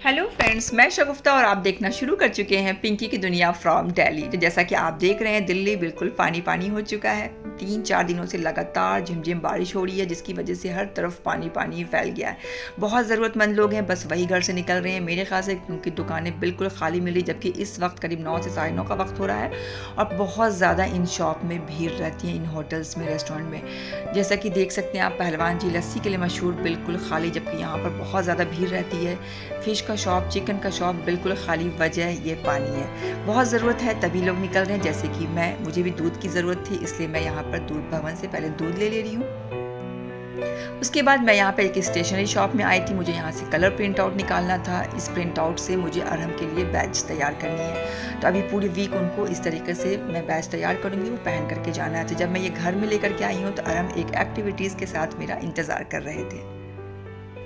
Hello friends, मैं शगुफ्ता और आप देखना शुरू कर चुके हैं पिंकी की दुनिया फ्रॉम दिल्ली। तो जैसा कि आप देख रहे हैं, दिल्ली बिल्कुल पानी पानी हो चुका है। 3-4 दिनों से लगातार झिमझिम बारिश हो रही है, जिसकी वजह से हर तरफ पानी पानी फैल गया है। बहुत ज़रूरतमंद लोग हैं, बस वही घर से निकल रहे हैं मेरे ख्याल से, क्योंकि दुकानें बिल्कुल खाली मिली, जबकि इस वक्त करीब 9 से 9:30 का वक्त हो रहा है और बहुत ज़्यादा इन शॉप में भीड़ रहती है, इन होटल्स में, रेस्टोरेंट में। जैसा कि देख सकते हैं आप, पहलवान जी लस्सी के लिए मशहूर, बिल्कुल खाली, जबकि यहाँ पर बहुत ज़्यादा भीड़ रहती है। फ़िश का शॉप, चिकन का शॉप बिल्कुल खाली, वजह ये पानी है। बहुत ज़रूरत है तभी लोग निकल रहे हैं, जैसे कि मुझे भी दूध की ज़रूरत थी, इसलिए मैं यहाँ पर दूध भवन से पहले दूध ले रही हूँ। उसके बाद मैं यहाँ पर एक स्टेशनरी शॉप में आई थी, मुझे यहाँ से कलर प्रिंट आउट निकालना था। इस प्रिंट आउट से मुझे अरहम के लिए बैच तैयार करनी है, तो अभी पूरी वीक उनको इस तरीके से मैं बैच तैयार करूँगी, वो पहन करके जाना है। तो जब मैं ये घर में लेकर के आई हूँ तो अरहम एक एक्टिविटीज़ के साथ मेरा इंतज़ार कर रहे थे।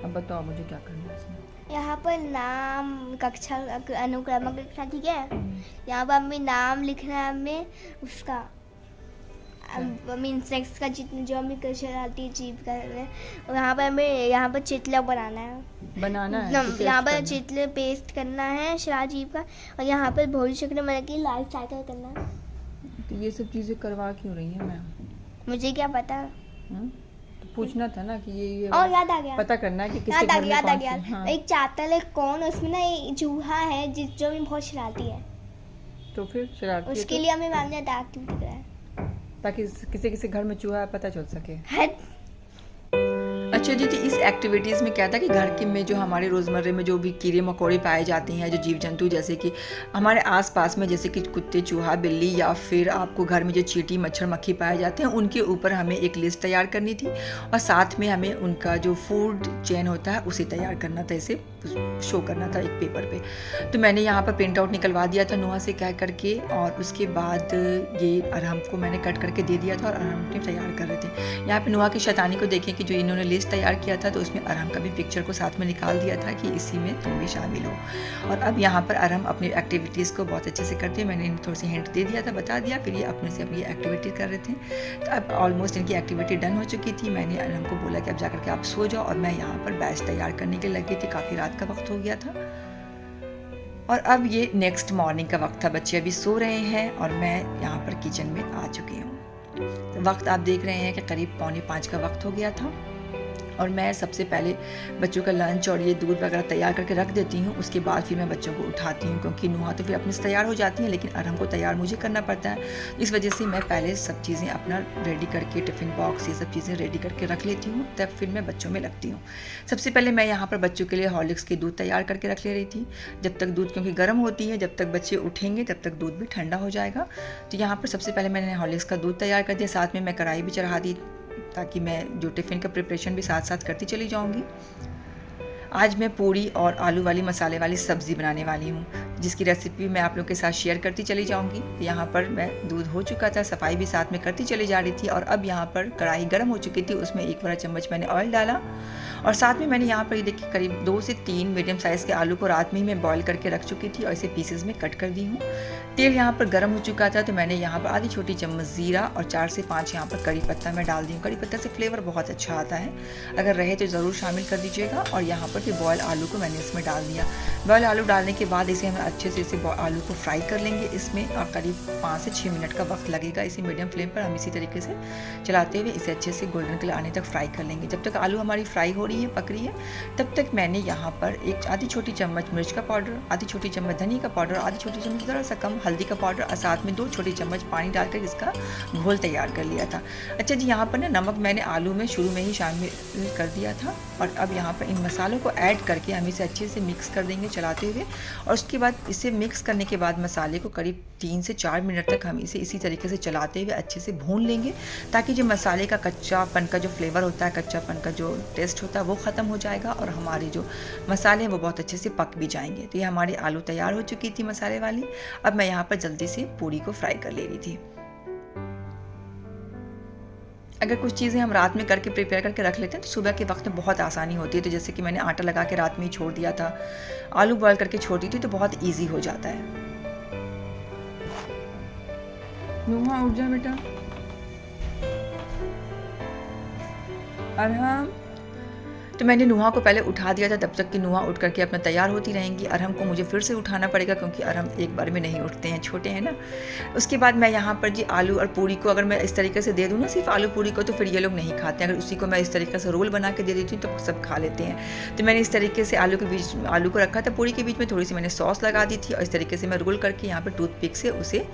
अब बताओ मुझे क्या करना है इसमें। यहाँ पर नाम, कक्षा, अनुक्रमक लिखना, ठीक है। यहाँ पर हमें नाम लिखना है, हमें उसका इंसेक्ट्स का जितने जो हमें कक्षा आती है, जीव का, और यहाँ पर चित्र बनाना है। यहाँ पर चित्र पेस्ट करना है शिलाजीव का, और यहाँ पर भविष्य के मतलब की लाइफ साइकिल करना है। तो ये सब चीज़ें करवा क्यों रही हैं मैम? मुझे क्या पता, पूछना था ना कि ये और याद आ गया, पता करना है कि किसके घर में याद आ कौन गया। हाँ। एक चातल, एक कौन, उसमें ना एक चूहा है जो भी बहुत शरारती है, तो फिर शरारती उसके लिए हमें मैम ने एक्टिविटी कराया, ताकि किसी किसी घर में चूहा है पता चल सके। अच्छा जी, इस एक्टिविटीज़ में क्या था कि घर के में जो हमारे रोज़मर्रे में जो भी कीड़े मकोड़े पाए जाते हैं, जो जीव जंतु, जैसे कि हमारे आसपास में, जैसे कि कुत्ते, चूहा, बिल्ली, या फिर आपको घर में जो चींटी, मच्छर, मक्खी पाए जाते हैं, उनके ऊपर हमें एक लिस्ट तैयार करनी थी, और साथ में हमें उनका जो फूड चेन होता है उसे तैयार करना था, इसे शो करना था एक पेपर पे। तो मैंने यहाँ पर प्रिंट आउट निकलवा दिया था नुहा से कह करके, और उसके बाद ये अरहम को मैंने कट करके दे दिया था और अरहम ने तैयार कर रहे थे। यहाँ पे नुहा की शैतानी को देखें कि जो इन्होंने लिस्ट तैयार किया था, तो उसमें अरहम का भी पिक्चर को साथ में निकाल दिया था कि इसी में तुम भी शामिल हो। और अब यहाँ पर अरहम अपनी एक्टिविटीज़ को बहुत अच्छे से करते हैं, मैंने इन्हें थोड़ी सी हिंट दे दिया था, बता दिया, फिर ये अपने से अपनी एक्टिविटी कर रहे थे। तो अब ऑलमोस्ट इनकी एक्टिविटी डन हो चुकी थी। मैंने अरहम को बोला कि अब जा करके आप सो जाओ, और मैं यहाँ पर बैच तैयार करने के लग गई थी, काफ़ी रात का वक्त हो गया था। और अब ये नेक्स्ट मॉर्निंग का वक्त था, बच्चे अभी सो रहे हैं और मैं यहाँ पर किचन में आ चुकी हूँ। तो वक्त आप देख रहे हैं कि करीब 4:45 का वक्त हो गया था, और मैं सबसे पहले बच्चों का लंच और ये दूध वगैरह तैयार करके रख देती हूँ। उसके बाद फिर मैं बच्चों को उठाती हूँ, क्योंकि नुहा तो फिर अपने से तैयार हो जाती हैं, लेकिन अरहम को तैयार मुझे करना पड़ता है। इस वजह से मैं पहले सब चीज़ें अपना रेडी करके, टिफ़िन बॉक्स, ये सब चीज़ें रेडी करके रख लेती हूँ, तब फिर मैं बच्चों में लगती हूँ। सबसे पहले मैं यहाँ पर बच्चों के लिए हॉर्लिक्स की दूध तैयार करके रख ले रही थी, जब तक दूध, क्योंकि गर्म होती है, जब तक बच्चे उठेंगे तब तक दूध भी ठंडा हो जाएगा। तो यहाँ पर सबसे पहले मैंने हॉर्लिक्स का दूध तैयार कर दिया, साथ में मैं कढ़ाई भी चढ़ा दी, ताकि मैं जो टिफ़िन का प्रिपरेशन भी साथ साथ करती चली जाऊंगी। आज मैं पूरी और आलू वाली मसाले वाली सब्ज़ी बनाने वाली हूँ, जिसकी रेसिपी मैं आप लोग के साथ शेयर करती चली जाऊँगी। यहाँ पर मैं दूध हो चुका था, सफाई भी साथ में करती चली जा रही थी, और अब यहाँ पर कढ़ाई गर्म हो चुकी थी, उसमें 1 बड़ा चम्मच मैंने ऑयल डाला, और साथ में मैंने यहाँ पर ये देखिए करीब 2 से 3 मीडियम साइज़ के आलू को रात में ही मैं बॉईल करके रख चुकी थी, और इसे पीसेस में कट कर दी हूँ। तेल यहाँ पर गर्म हो चुका था, तो मैंने यहाँ पर आधी छोटी चम्मच ज़ीरा और 4 से 5 यहाँ पर करी पत्ता मैं डाल दी हूँ। करी पत्ता से फ्लेवर बहुत अच्छा आता है, अगर रहे तो ज़रूर शामिल कर दीजिएगा। और यहाँ पर फिर बॉयल आलू को मैंने इसमें डाल दिया। बॉयल आलू डालने के बाद इसे हम अच्छे से इसे आलू को फ्राई कर लेंगे। इसमें करीब 5 से 6 मिनट का वक्त लगेगा। इसे मीडियम फ्लेम पर हम इसी तरीके से चलाते हुए इसे अच्छे से गोल्डन कलर आने तक फ्राई कर लेंगे। जब तक आलू हमारी फ्राई हो रही है, पक रही है, तब तक मैंने यहाँ पर एक आधी छोटी चम्मच मिर्च का पाउडर, आधी छोटी चम्मच धनिया का पाउडर, आधी छोटी चम्मच ज़रा सा कम हल्दी का पाउडर, और साथ में 2 छोटी चम्मच पानी डालकर इसका घोल तैयार कर लिया था। अच्छा जी, यहाँ पर ना नमक मैंने आलू में शुरू में ही शामिल कर दिया था, और अब यहाँ पर इन मसालों को ऐड करके हम इसे अच्छे से मिक्स कर देंगे चलाते हुए। और उसके बाद इसे मिक्स करने के बाद मसाले को करीब 3 से 4 मिनट तक हम इसे इसी तरीके से चलाते हुए अच्छे से भून लेंगे, ताकि जो मसाले का कच्चापन का जो फ्लेवर होता है, कच्चापन का जो टेस्ट होता है, वो ख़त्म हो जाएगा, और हमारे जो मसाले हैं वो बहुत अच्छे से पक भी जाएंगे। तो ये हमारी आलू तैयार हो चुकी थी मसाले वाली। अब मैं यहाँ पर जल्दी से पूरी को फ्राई कर ले रही थी। अगर कुछ चीज़ें हम रात में करके प्रिपेयर करके रख लेते हैं तो सुबह के वक्त में बहुत आसानी होती है। तो जैसे कि मैंने आटा लगा के रात में ही छोड़ दिया था, आलू बॉयल करके छोड़ दी थी, तो बहुत ईजी हो जाता है। नुहा उठ जा बेटा। अरहम, तो मैंने नुहा को पहले उठा दिया था, तब तक कि नुहा उठ करके अपना तैयार होती रहेंगी। अरहम को मुझे फिर से उठाना पड़ेगा क्योंकि अरहम एक बार में नहीं उठते हैं, छोटे हैं ना। उसके बाद मैं यहाँ पर जी आलू और पूरी को अगर मैं इस तरीके से दे दूँ ना, सिर्फ आलू पूरी को, तो फिर ये लोग नहीं खाते हैं। अगर उसी को मैं इस तरीके से रोल बना के दे देती हूँ तो सब खा लेते हैं। तो मैंने इस तरीके से आलू को रखा था, पूरी के बीच में थोड़ी सी मैंने सॉस लगा दी थी और इस तरीके से मैं रोल करके यहाँ पर टूथपिक से उसे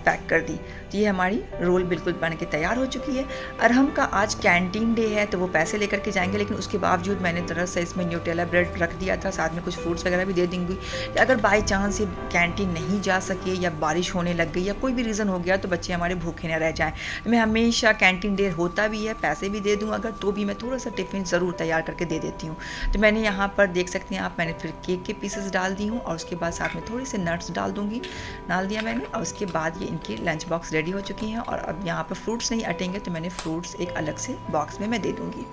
पैक कर दी। तो ये हमारी रोल बिल्कुल बन के तैयार हो चुकी है। अरहम का आज कैंटीन डे है तो वो पैसे लेकर के जाएंगे, लेकिन उसके बावजूद मैंने तरह से इसमें न्यूटेला ब्रेड रख दिया था, साथ में कुछ फ्रूट्स वगैरह भी दे दूँगी। अगर बाई चांस ये कैंटीन नहीं जा सके या बारिश होने लग गई या कोई भी रीज़न हो गया तो बच्चे हमारे भूखे ना रह जाएँ। मैं हमेशा कैंटीन डे होता भी है, पैसे भी दे दूँ अगर, तो भी मैं थोड़ा सा टिफ़िन ज़रूर तैयार करके दे देती हूँ। तो मैंने यहाँ पर देख सकते हैं आप, मैंने फिर केक के पीसेस डाल दी हूँ और उसके बाद साथ में थोड़े से नट्स डाल दिया मैंने। और उसके बाद ये इनकी लंच बॉक्स रेडी हो चुकी हैं। और अब यहाँ पर फ्रूट्स नहीं अटेंगे तो मैंने फ्रूट्स एक अलग से बॉक्स में मैं दे दूँगी।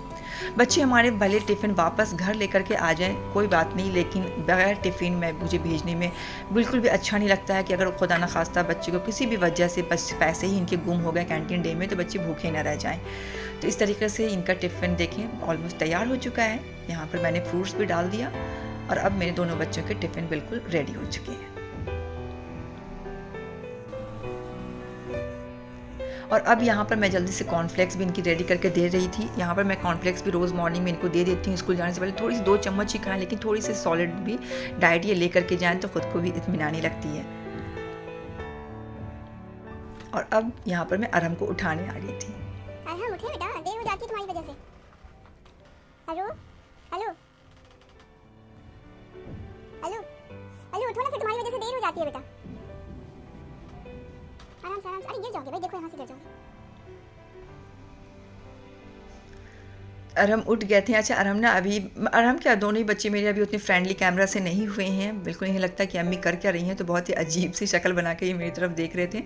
बच्चे हमारे भले टिफ़िन वापस घर लेकर के आ जाएं कोई बात नहीं, लेकिन बगैर टिफ़िन में मुझे भेजने में बिल्कुल भी अच्छा नहीं लगता है कि अगर खुदा न खास्ता बच्चे को किसी भी वजह से बस पैसे ही इनके गुम हो गए कैंटीन डे में तो बच्चे भूखे न रह जाएं। तो इस तरीके से इनका टिफ़िन देखें ऑलमोस्ट तैयार हो चुका है। यहाँ पर मैंने फ्रूट्स भी डाल दिया और अब मेरे दोनों बच्चों के टिफ़िन बिल्कुल रेडी हो चुके हैं। और अब यहाँ पर मैं जल्दी से कॉर्नफ्लेक्स भी इनकी रेडी करके दे रही थी। यहाँ पर मैं कॉर्नफ्लेक्स भी रोज़ मॉर्निंग में इनको दे देती हूँ स्कूल जाने से पहले, थोड़ी सी 2 चम्मच ही खाएं, लेकिन थोड़ी सी सॉलिड भी डाइट ये लेकर के जाएँ तो खुद को भी इत्मीनानी लगती है। और अब यहाँ पर मैं अरहम को उठाने आ गई थी। अरहम उठे बेटा, देर हो जाती है तुम्हारी वजह से। हेलो हेलो हेलो हेलो, उठो ना, फिर तुम्हारी वजह से देर हो जाती है बेटा। आराम से, अरे गिर जाओगे भाई, देखो यहाँ से गिर जाओगे। अरहम उठ गए थे। अच्छा अरहम क्या दोनों ही बच्चे मेरे अभी उतने फ्रेंडली कैमरा से नहीं हुए हैं, बिल्कुल नहीं लगता कि अम्मी कर क्या रही हैं, तो बहुत ही अजीब सी शक्ल बना के ये मेरी तरफ देख रहे थे।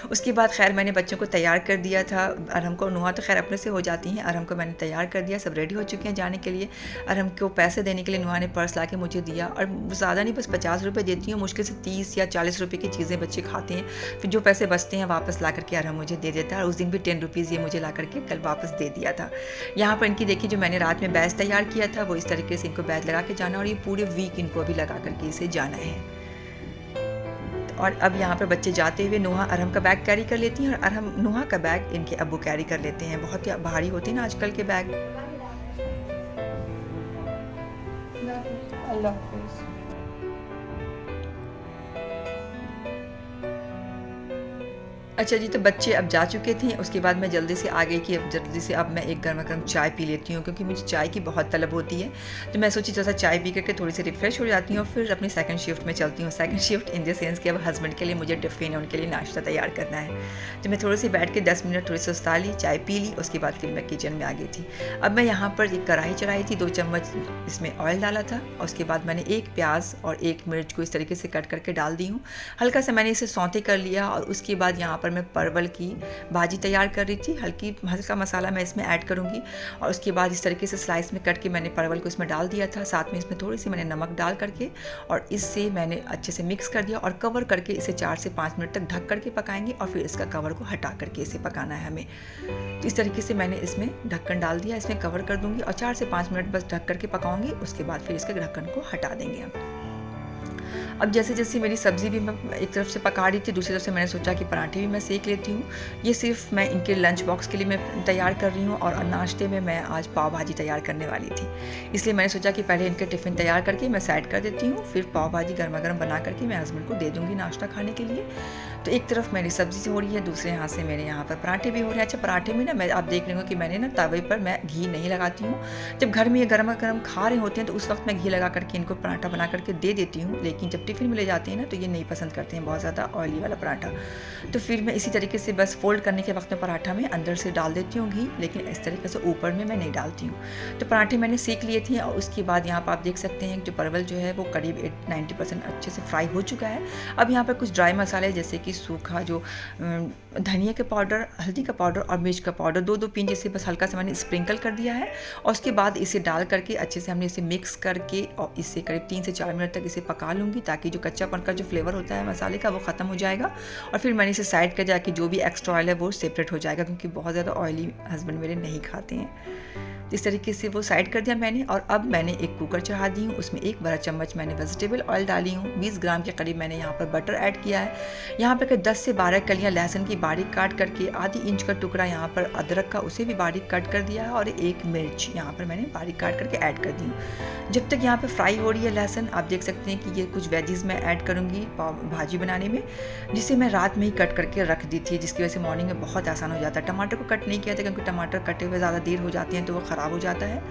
उसके बाद खैर मैंने बच्चों को तैयार कर दिया था। अरहम को नुहा तो खैर अपने से हो जाती हैं, अरहम को मैंने तैयार कर दिया, सब रेडी हो चुके हैं जाने के लिए। अरहम को पैसे देने के लिए नुहा ने पर्स ला के मुझे दिया और ज़्यादा नहीं, बस 50 रुपये देती हूँ। मुश्किल से 30 या 40 रुपये की चीज़ें बच्चे खाते हैं, फिर जो पैसे बचते हैं वापस ला करके अरहम मुझे दे देता है। और उस दिन भी 10 रुपीज़ ये मुझे ला करके कल वापस दे दिया था। यहाँ पर इनकी देखिए जो मैंने रात में बैच तैयार किया था वो इस तरीके से इनको बैच लगा के जाना, और ये पूरे वीक इनको अभी लगा करके इसे जाना है। और अब यहाँ पर बच्चे जाते हुए नुहा अरहम का बैग कैरी कर लेती हैं और अरहम नुहा का बैग इनके अब्बू कैरी कर लेते हैं। बहुत ही भारी होते हैं ना आजकल के बैग। अल्लाह हाफ़िज़। अच्छा जी, तो बच्चे अब जा चुके थे। उसके बाद मैं जल्दी से आ गई कि अब मैं एक गर्मा गर्म चाय पी लेती हूँ, क्योंकि मुझे चाय की बहुत तलब होती है। तो मैं सोची थोड़ा सा चाय पी करके थोड़ी सी रिफ़्रेश हो जाती हूँ और फिर अपनी सेकंड शिफ्ट में चलती हूँ। Second shift in the sense कि अब हस्बैंड के लिए मुझे टिफ़िन है, उनके लिए नाश्ता तैयार करना है। तो मैं थोड़ी सी बैठ के 10 मिनट थोड़ी सी सुस्ता ली, चाय पी ली, उसके बाद फिर मैं किचन में आ गई थी। अब मैं यहाँ पर एक कढ़ाई चढ़ाई थी, 2 चम्मच इसमें ऑयल डाला था और उसके बाद मैंने 1 प्याज और 1 मिर्च को इस तरीके से कट करके डाल दी हूँ। हल्का सा मैंने इसे सौंते कर लिया और उसके बाद यहाँ पर मैं परवल की भाजी तैयार कर रही थी। हल्का मसाला मैं इसमें ऐड करूँगी और उसके बाद इस तरीके से स्लाइस में कट के मैंने परवल को इसमें डाल दिया था। साथ में इसमें थोड़ी सी मैंने नमक डाल करके और इससे मैंने अच्छे से मिक्स कर दिया और कवर करके इसे 4 से 5 मिनट तक ढक करके पकाएंगे और फिर इसका कवर को हटा करके इसे पकाना है हमें। तो इस तरीके से मैंने इसमें ढक्कन डाल दिया, इसमें कवर कर दूँगी और 4 से 5 मिनट बस ढक करके पकाऊँगी। उसके बाद फिर इसके ढक्कन को हटा देंगे हम। अब जैसे जैसे मेरी सब्ज़ी भी मैं एक तरफ से पका रही थी, दूसरी तरफ से मैंने सोचा कि पराठे भी मैं सेक लेती हूँ। ये सिर्फ मैं इनके लंच बॉक्स के लिए मैं तैयार कर रही हूँ और नाश्ते में मैं आज पाव भाजी तैयार करने वाली थी, इसलिए मैंने सोचा कि पहले इनके टिफ़िन तैयार करके मैं साइड कर देती हूँ, फिर पाव भाजी गर्मा गर्म बना करके मैं हस्बैंड को दे दूँगी नाश्ता खाने के लिए। तो एक तरफ मेरी सब्ज़ी हो रही है, दूसरे हाथ से मेरे यहाँ पर पराठे भी हो रहे हैं। अच्छा पराठे में ना मैं आप देख रहे हो कि मैंने ना तवे पर मैं घी नहीं लगाती हूँ। जब घर में ये गर्मा गर्म खा रहे होते हैं तो उस वक्त मैं घी लगा करके इनको पराठा बना करके दे देती हूँ, लेकिन जब टिफ़िन में ले जाते हैं ना तो ये नहीं पसंद करते हैं बहुत ज़्यादा ऑयली वाला पराठा। तो फिर मैं इसी तरीके से बस फोल्ड करने के वक्त में पराठा में अंदर से डाल देती हूँ घी, लेकिन इस तरीके से ऊपर में मैं नहीं डालती हूँ। तो पराठे मैंने सेक लिए थे और उसके बाद यहाँ पर आप देख सकते हैं जो परवल जो है वो करीब 90% अच्छे से फ्राई हो चुका है। अब यहाँ पर कुछ ड्राई मसाले जैसे कि कि सूखा जो धनिया के पाउडर, हल्दी का पाउडर और मिर्च का पाउडर 2-2 पिंच इसे बस हल्का सा मैंने स्प्रिंकल कर दिया है। और उसके बाद इसे डाल करके अच्छे से हमने इसे मिक्स करके और इसे करीब 3 से 4 मिनट तक इसे पका लूँगी, ताकि जो कच्चापन का जो फ्लेवर होता है मसाले का वो ख़त्म हो जाएगा। और फिर मैंने इसे साइड कर जाके जो भी एक्स्ट्रा ऑयल है वो सेपरेट हो जाएगा, क्योंकि बहुत ज़्यादा ऑयली हस्बैंड मेरे नहीं खाते हैं। इस तरीके से वो साइड कर दिया मैंने। और अब मैंने एक कुकर चढ़ा दी हूँ, उसमें 1 बड़ा चम्मच मैंने वेजिटेबल ऑयल डाली हूँ, 20 ग्राम के करीब मैंने यहाँ पर बटर ऐड किया है। यहाँ पर 10 से 12 कलियाँ लहसुन की बारीक काट करके, आधी इंच का टुकड़ा यहाँ पर अदरक का उसे भी बारीक कट कर दिया है, और 1 मिर्च यहाँ पर मैंने बारीक काट करके ऐड कर दी हूँ। जब तक यहाँ पर फ्राई हो रही है लहसुन, आप देख सकते हैं कि ये कुछ वेजीज मैं ऐड करूँगी भाजी बनाने में, जिसे मैं रात में ही कट करके रख दी थी, जिसकी वजह से मॉर्निंग में बहुत आसान हो जाता है। टमाटर को कट नहीं किया था, क्योंकि टमाटर कटे हुए ज़्यादा देर हो जाते हैं तो वो ख़राब हो जाता है।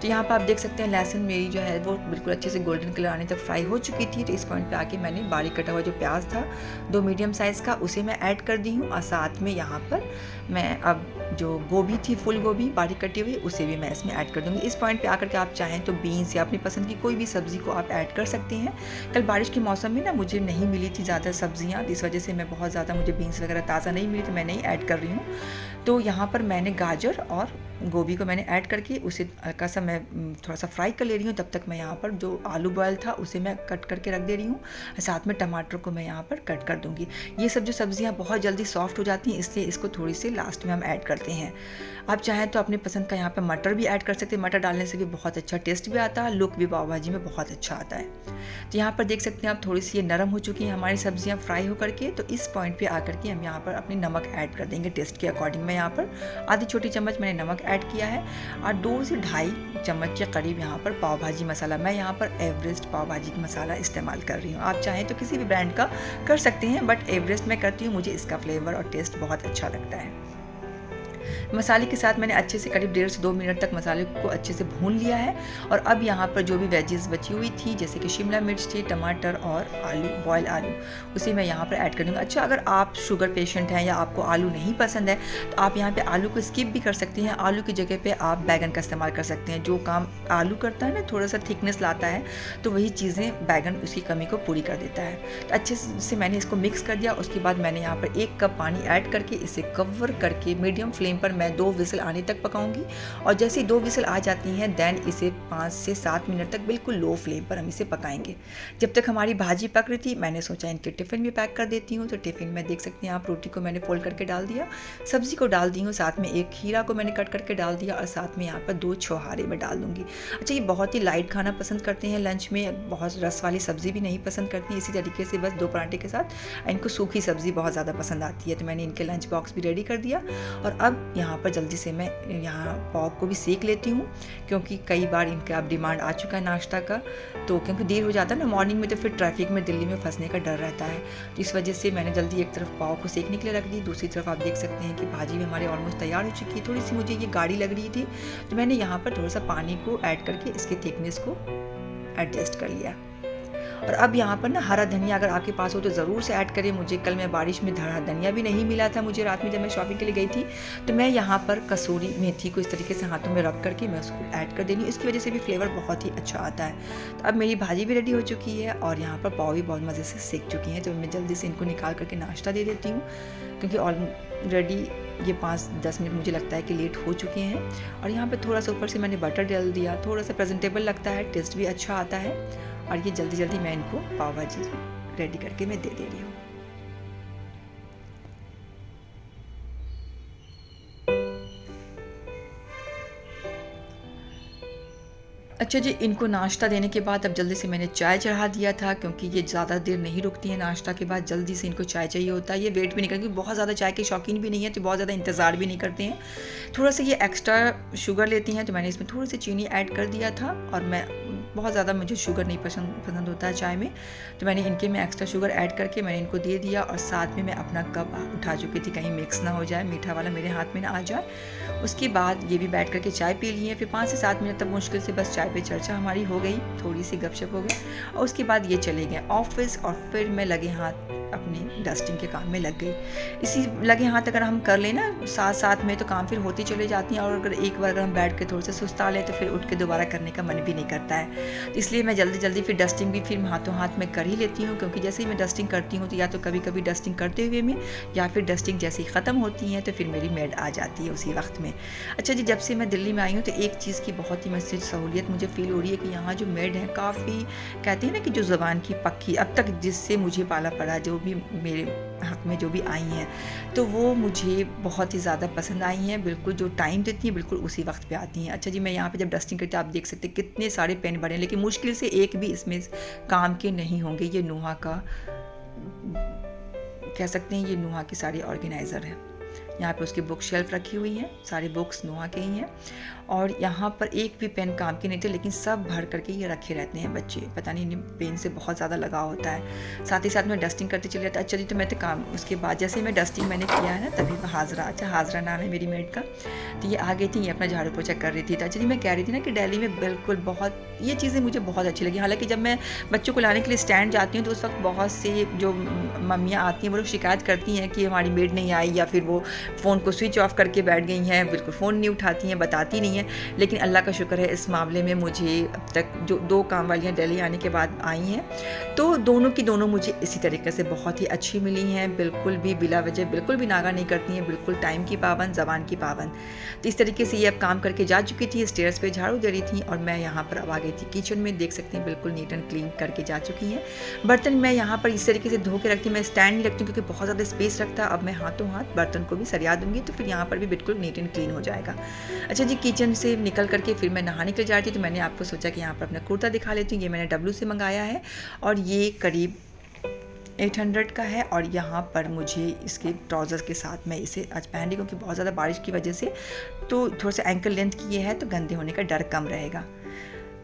तो यहाँ पर आप देख सकते हैं लहसुन मेरी जो है वो बिल्कुल अच्छे से गोल्डन कलर आने तक फ्राई हो चुकी थी। तो इस पॉइंट पे आके मैंने बारीक कटा हुआ जो प्याज था 2 मीडियम साइज़ का, उसे मैं ऐड कर दी हूँ। और साथ में यहाँ पर मैं अब जो गोभी थी, फुल गोभी बारीक कटी हुई, उसे भी मैं इसमें ऐड कर दूँगी। इस पॉइंट पे आकर के आप चाहें तो बीन्स या अपनी पसंद की कोई भी सब्ज़ी को आप ऐड कर सकते हैं। कल बारिश के मौसम में ना मुझे नहीं मिली थी ज़्यादा सब्जियाँ, इस वजह से मैं बहुत ज़्यादा मुझे बीन्स वगैरह ताज़ा नहीं मिली, तो मैं नहीं ऐड कर रही हूँ। तो यहाँ पर मैंने गाजर और गोभी को मैंने ऐड करके उसे हल्का सा मैं थोड़ा सा फ्राई कर ले रही हूँ। तब तक मैं यहाँ पर जो आलू बॉयल था उसे मैं कट करके रख दे रही हूँ, साथ में टमाटर को मैं यहाँ पर कट कर दूँगी। ये सब जो सब्जियाँ बहुत जल्दी सॉफ्ट हो जाती हैं, इसलिए इसको थोड़ी सी लास्ट में हम ऐड करते हैं। आप चाहें तो अपनी पसंद का यहाँ पर मटर भी ऐड कर सकते हैं, मटर डालने से भी बहुत अच्छा टेस्ट भी आता है, लुक भी पाव भाजी में बहुत अच्छा आता है। तो यहाँ पर देख सकते हैं आप थोड़ी सी ये नरम हो चुकी हैं हमारी सब्जियाँ फ्राई हो करके। तो इस पॉइंट पे आकर के हम यहाँ पर अपनी नमक ऐड कर देंगे टेस्ट के अकॉर्डिंग। मैं यहाँ पर आधी छोटी चम्मच मैंने नमक ऐड किया है, और 2 से ढाई चम्मच के करीब यहाँ पर पाव भाजी मसाला, मैं यहाँ पर एवरेस्ट पाव भाजी का मसाला इस्तेमाल कर रही हूँ। आप चाहें तो किसी भी ब्रांड का कर सकते हैं, बट एवरेस्ट मैं करती हूँ, मुझे इसका फ्लेवर और टेस्ट बहुत अच्छा लगता है। मसाले के साथ मैंने अच्छे से करीब 1.5 से 2 मिनट तक मसाले को अच्छे से भून लिया है। और अब यहाँ पर जो भी वेजीज बची हुई थी, जैसे कि शिमला मिर्च थी, टमाटर और आलू, बॉयल आलू, उसे मैं यहाँ पर ऐड कर दूँगी। अच्छा, अगर आप शुगर पेशेंट हैं या आपको आलू नहीं पसंद है तो आप यहाँ पे आलू को स्किप भी कर सकती हैं। आलू की जगह पे आप बैगन का इस्तेमाल कर सकते हैं। जो काम आलू करता है ना, थोड़ा सा थिकनेस लाता है, तो वही चीज़ें बैगन उसकी कमी को पूरी कर देता है। तो अच्छे से मैंने इसको मिक्स कर दिया। उसके बाद मैंने यहाँ पर 1 कप पानी ऐड करके इसे कवर करके मीडियम फ्लेम पर मैं 2 विसल आने तक पकाऊंगी। और जैसे ही 2 विसल आ जाती हैं, देन इसे 5 से 7 मिनट तक बिल्कुल लो फ्लेम पर हम इसे पकाएंगे। जब तक हमारी भाजी पक रही थी, मैंने सोचा इनके टिफ़िन भी पैक कर देती हूँ। तो टिफ़िन में देख सकते हैं आप, रोटी को मैंने फोल्ड करके डाल दिया, सब्जी को डाल दी हूँ, साथ में 1 खीरा को मैंने कट करके डाल दिया, और साथ में यहाँ पर 2 छोहारे में डाल दूँगी। अच्छा, ये बहुत ही लाइट खाना पसंद करते हैं लंच में, बहुत रस वाली सब्ज़ी भी नहीं पसंद करती हैं। इसी तरीके से बस 2 पराठे के साथ इनको सूखी सब्ज़ी बहुत ज़्यादा पसंद आती है। तो मैंने इनके लंच बॉक्स भी रेडी कर दिया। और अब यहाँ पर जल्दी से मैं यहाँ पाव को भी सेक लेती हूँ, क्योंकि कई बार इनका अब डिमांड आ चुका है नाश्ता का। तो क्योंकि देर हो जाता है ना मॉर्निंग में, तो फिर ट्रैफिक में दिल्ली में फंसने का डर रहता है। तो इस वजह से मैंने जल्दी एक तरफ पाव को सेकने के लिए रख दी, दूसरी तरफ आप देख सकते हैं कि भाजी भी हमारी ऑलमोस्ट तैयार हो चुकी है। थोड़ी सी मुझे ये गाढ़ी लग रही थी, तो मैंने यहाँ पर थोड़ा सा पानी को ऐड करके इसके थिकनेस को एडजस्ट कर लिया। और अब यहाँ पर ना हरा धनिया अगर आपके पास हो तो ज़रूर से ऐड करें। मुझे कल मैं बारिश में हरा धनिया भी नहीं मिला था मुझे रात में जब मैं शॉपिंग के लिए गई थी। तो मैं यहाँ पर कसूरी मेथी को इस तरीके से हाथों में रख करके मैं उसको ऐड कर देनी, इसकी वजह से भी फ्लेवर बहुत ही अच्छा आता है। तो अब मेरी भाजी भी रेडी हो चुकी है और यहाँ पर पाव भी बहुत मज़े से सेक चुकी हैं। तो मैं जल्दी से इनको निकाल करके नाश्ता दे देती हूँ, क्योंकि ऑलरेडी ये 5-10 मिनट मुझे लगता है कि लेट हो चुके हैं। और यहाँ पर थोड़ा सा ऊपर से मैंने बटर डाल दिया, थोड़ा सा प्रेजेंटेबल लगता है, टेस्ट भी अच्छा आता है। और ये जल्दी जल्दी मैं इनको पाव भाजी रेडी करके मैं दे रही हूँ। अच्छा जी, इनको नाश्ता देने के बाद अब जल्दी से मैंने चाय चढ़ा दिया था, क्योंकि ये ज़्यादा देर नहीं रुकती है नाश्ता के बाद, जल्दी से इनको चाय चाहिए होता है। ये वेट भी नहीं करती, बहुत ज़्यादा चाय के शौकीन भी नहीं है, तो बहुत ज़्यादा इंतज़ार भी नहीं करते हैं। थोड़ा सा ये एक्स्ट्रा शुगर लेती हैं, तो मैंने इसमें थोड़ी सी चीनी ऐड कर दिया था। और मैं बहुत ज़्यादा मुझे शुगर नहीं पसंद होता है चाय में, तो मैंने इनके में एक्स्ट्रा शुगर ऐड करके मैंने इनको दे दिया। और साथ में मैं अपना कप उठा चुकी थी, कहीं मिक्स ना हो जाए, मीठा वाला मेरे हाथ में ना आ जाए। उसके बाद ये भी बैठ करके चाय पी ली है। फिर 5 से 7 मिनट तक मुश्किल से बस चाय पे चर्चा हमारी हो गई, थोड़ी सी गपशप हो गई। और उसके बाद ये चले गए ऑफिस, और फिर मैं लगे हाथ अपनी डस्टिंग के काम में लग गई। इसी लगे हाथ अगर हम कर लें ना साथ में, तो काम फिर होती चले जाती हैं। और अगर एक बार अगर हम बैठ के थोड़ा सा सुस्ता लें, तो फिर उठ के दोबारा करने का मन भी नहीं करता है। तो इसलिए मैं जल्दी जल्दी फिर डस्टिंग भी फिर हाथों हाथ में कर ही लेती हूँ, क्योंकि जैसे ही मैं डस्टिंग करती हूँ तो या तो कभी कभी डस्टिंग करते हुए में या फिर डस्टिंग जैसे ही ख़त्म होती है तो फिर मेरी मेड आ जाती है उसी वक्त में। अच्छा जी, जब से मैं दिल्ली में आई हूँ तो एक चीज़ की बहुत ही मुझसे सहूलियत मुझे फ़ील हो रही है कि यहाँ जो मेड है काफ़ी, कहते हैं ना कि जो ज़बान की पक्की, अब तक जिससे मुझे पाला पड़ा, जो भी मेरे हक़ में जो भी आई हैं तो वो मुझे बहुत ही ज़्यादा पसंद आई हैं। बिल्कुल जो टाइम देती हैं बिल्कुल उसी वक्त पे आती हैं। अच्छा जी, मैं यहाँ पे जब डस्टिंग करती हूँ आप देख सकते हैं कितने सारे पेन भरे हैं, लेकिन मुश्किल से एक भी इसमें काम के नहीं होंगे। ये नुहा का कह सकते हैं, ये नुहा की सारी ऑर्गेनाइज़र है। यहाँ पे उसकी बुक शेल्फ रखी हुई है, सारी बुक्स नुहा के ही हैं और यहाँ पर एक भी पेन काम के नहीं थे, लेकिन सब भर करके ये रखे रहते हैं बच्चे। पता नहीं इन्हें पेन से बहुत ज़्यादा लगाव होता है। साथ ही साथ मैं डस्टिंग करते चली जाती। अच्छा जी, तो मैं तो काम उसके बाद जैसे मैं डस्टिंग मैंने किया है ना तभी हाजरा, अच्छा हाजरा नाम है मेरी मेड का, तो ये आ गई थी, ये अपना झाड़ू पोछा कर रही थी। तो अच्छा जी, मैं कह रही थी ना कि दिल्ली में बिल्कुल बहुत ये चीज़ें मुझे बहुत अच्छी लगी। हालाँकि जब मैं बच्चों को लाने के लिए स्टैंड जाती हूँ तो उस वक्त बहुत से जो मम्मियाँ आती हैं वो लोग शिकायत करती हैं कि हमारी मेड नहीं आई, या फिर वो फ़ोन को स्विच ऑफ करके बैठ गई हैं, बिल्कुल फ़ोन नहीं उठाती हैं, बताती नहीं हैं। लेकिन अल्लाह का शुक्र है इस मामले में मुझे अब तक जो 2 काम वालियाँ दिल्ली आने के बाद आई हैं तो दोनों की दोनों मुझे इसी तरीके से बहुत ही अच्छी मिली हैं। बिल्कुल भी बिला वजह बिल्कुल भी नागा नहीं करती हैं, बिल्कुल टाइम की पाबंद, ज़बान की पाबंद। तो इस तरीके से ये अब काम करके जा चुकी थी, स्टेयर्स पे झाड़ू दे रही थी और मैं यहाँ पर अब आ गई थी किचन में। देख सकते हैं बिल्कुल नीट एंड क्लीन करके जा चुकी हैं। बर्तन मैं यहाँ पर इस तरीके से धो के रखती हूँ, मैं स्टैंड नहीं रखती हूँ क्योंकि बहुत ज़्यादा स्पेस रखता है। अब मैं हाथों हाथ बर्तन को भी सरिया दूँगी तो फिर यहाँ पर भी बिल्कुल नीट एंड क्लीन हो जाएगा। अच्छा जी, किचन से निकल करके फिर मैं नहाने के लिए जा रही थी तो मैंने आपको सोचा कि यहाँ पर अपना कुर्ता दिखा लेती हूँ। ये मैंने डब्लू से मंगाया है और ये करीब 800 का है और यहाँ पर मुझे इसके ट्राउज़र के साथ मैं इसे आज पहन रही क्योंकि बहुत ज़्यादा बारिश की वजह से तो थोड़ा सा एंकल लेंथ की ये है तो गंदे होने का डर कम रहेगा।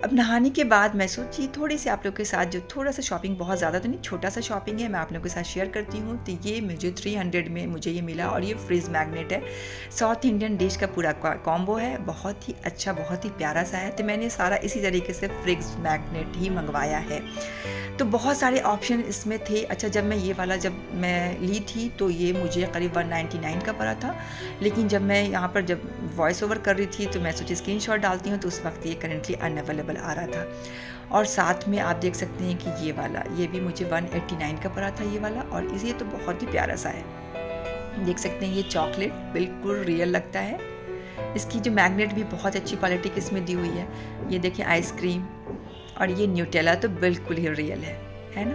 अब नहाने के बाद मैं सोची थोड़ी सी आप लोग के साथ जो थोड़ा सा शॉपिंग, बहुत ज़्यादा तो नहीं, छोटा सा शॉपिंग है, मैं आप लोगों के साथ शेयर करती हूँ। तो ये मुझे 300 में मुझे ये मिला और ये फ्रिज मैग्नेट है। साउथ इंडियन डिश का पूरा कॉम्बो है, बहुत ही अच्छा, बहुत ही प्यारा सा है। तो मैंने सारा इसी तरीके से फ्रिज मैग्नेट ही मंगवाया है। तो बहुत सारे ऑप्शन इसमें थे। अच्छा, जब मैं ये वाला जब मैं ली थी तो ये मुझे करीब 199 का पड़ा था, लेकिन जब मैं यहाँ पर जब वॉइस ओवर कर रही थी तो मैं सोची स्क्रीनशॉट डालती हूँ तो उस वक्त ये करेंटली अनअवेलेबल आ रहा था। और साथ में आप देख सकते हैं कि ये वाला ये भी मुझे 189 का पड़ा था ये वाला, और इसे तो बहुत ही प्यारा सा है। देख सकते हैं ये चॉकलेट बिल्कुल रियल लगता है। इसकी जो मैग्नेट भी बहुत अच्छी क्वालिटी की इसमें दी हुई है। ये देखिए आइसक्रीम और ये न्यूटेला तो बिल्कुल ही रियल है ना।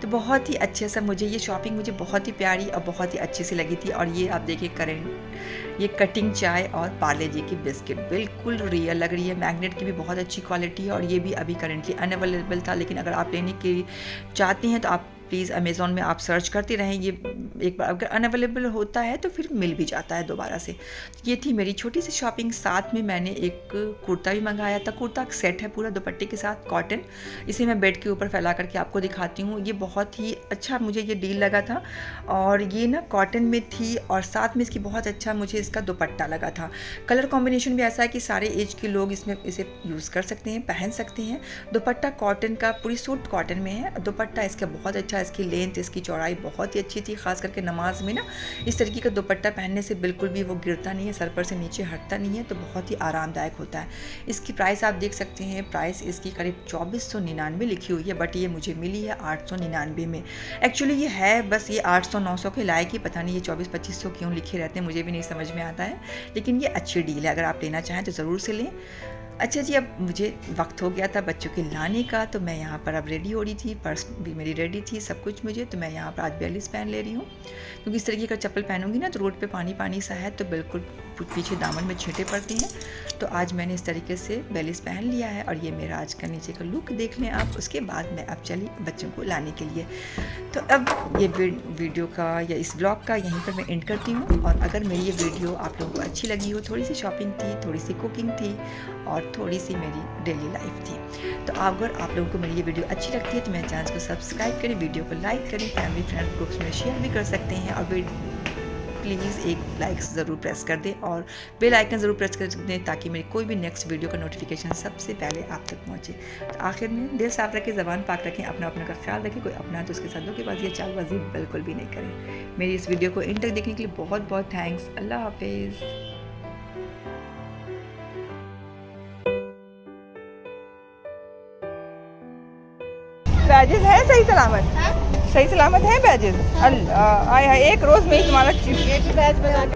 तो बहुत ही अच्छे सा मुझे ये शॉपिंग मुझे बहुत ही प्यारी और बहुत ही अच्छी सी लगी थी। और ये आप देखिए करेंट ये कटिंग चाय और पार्ले जी की बिस्किट बिल्कुल रियल लग रही है। मैग्नेट की भी बहुत अच्छी क्वालिटी है और ये भी अभी करेंटली अनअवेलेबल था, लेकिन अगर आप लेने के चाहती हैं तो आप प्लीज़ अमेज़ॉन में आप सर्च करते रहें। ये एक बार अगर अनअवेलेबल होता है तो फिर मिल भी जाता है दोबारा से। ये थी मेरी छोटी सी शॉपिंग। साथ में मैंने एक कुर्ता भी मंगाया था। कुर्ता सेट है पूरा दुपट्टे के साथ, कॉटन। इसे मैं बेड के ऊपर फैला करके आपको दिखाती हूँ। ये बहुत ही अच्छा मुझे ये डील लगा था और ये ना कॉटन में थी और साथ में इसकी बहुत अच्छा मुझे इसका दुपट्टा लगा था। कलर कॉम्बिनेशन भी ऐसा है कि सारे एज के लोग इसमें इसे यूज़ कर सकते हैं, पहन सकते हैं। दुपट्टा कॉटन का, पूरी सूट कॉटन में है। दुपट्टा इसका बहुत अच्छा, इसकी लेंथ, इसकी चौड़ाई बहुत ही अच्छी थी। खास करके नमाज में ना इस तरीके का दुपट्टा पहनने से बिल्कुल भी वो गिरता नहीं है, सर पर से नीचे हटता नहीं है, तो बहुत ही आरामदायक होता है। इसकी प्राइस आप देख सकते हैं, प्राइस इसकी करीब 2499 लिखी हुई है, बट ये मुझे मिली है 899 में। एक्चुअली ये है बस ये 800-900 के लायक ही, पता नहीं ये 2400-2500 क्यों लिखे रहते हैं, मुझे भी नहीं समझ में आता है। लेकिन ये अच्छी डील है, अगर आप लेना चाहें तो ज़रूर से लें। अच्छा जी, अब मुझे वक्त हो गया था बच्चों के लाने का, तो मैं यहाँ पर अब रेडी हो रही थी, पर्स भी मेरी रेडी थी, सब कुछ मुझे। तो मैं यहाँ पर आज बेलीज पहन ले रही हूँ, क्योंकि इस तरीके का चप्पल पहनूंगी ना तो रोड पे पानी पानी सा है तो बिल्कुल पीछे दामन में छींटे पड़ती हैं। तो आज मैंने इस तरीके से बेलीज पहन लिया है और ये मेरा आज का नीचे का लुक देख लें आप। उसके बाद मैं अब चली बच्चों को लाने के लिए। तो अब ये वीडियो का या इस ब्लॉग का यहीं पर मैं एंड करती हूँ। और अगर मेरी ये वीडियो आप लोगों को अच्छी लगी हो, थोड़ी सी शॉपिंग थी, थोड़ी सी कुकिंग थी और थोड़ी सी मेरी डेली लाइफ थी, तो अगर आप लोगों को मेरी ये वीडियो अच्छी लगती है तो मेरे चैनल को सब्सक्राइब करें, वीडियो को लाइक करें, फैमिली फ्रेंड ग्रुप्स में शेयर भी कर सकते हैं। और प्लीज़ एक लाइक ज़रूर प्रेस कर दें और बेल आइकन ज़रूर प्रेस कर दें ताकि मेरी कोई भी नेक्स्ट वीडियो का नोटिफिकेशन सबसे पहले आप तक पहुंचे। तो आखिर में दिल साफ रखें, ज़बान पाक रखें, अपना का ख्याल रखें। कोई अपना तो उसके साथ धोखेबाजी या चालबाजी बिल्कुल भी नहीं करें। मेरी इस वीडियो को एंड तक देखने के लिए बहुत बहुत थैंक्स। अल्लाह हाफिज़। बैजेस हैं सही सलामत? हाँ? सही सलामत है बैजेस? अल्लाह, आय हाय, एक रोज में ही तुम्हारा ये बैच बना के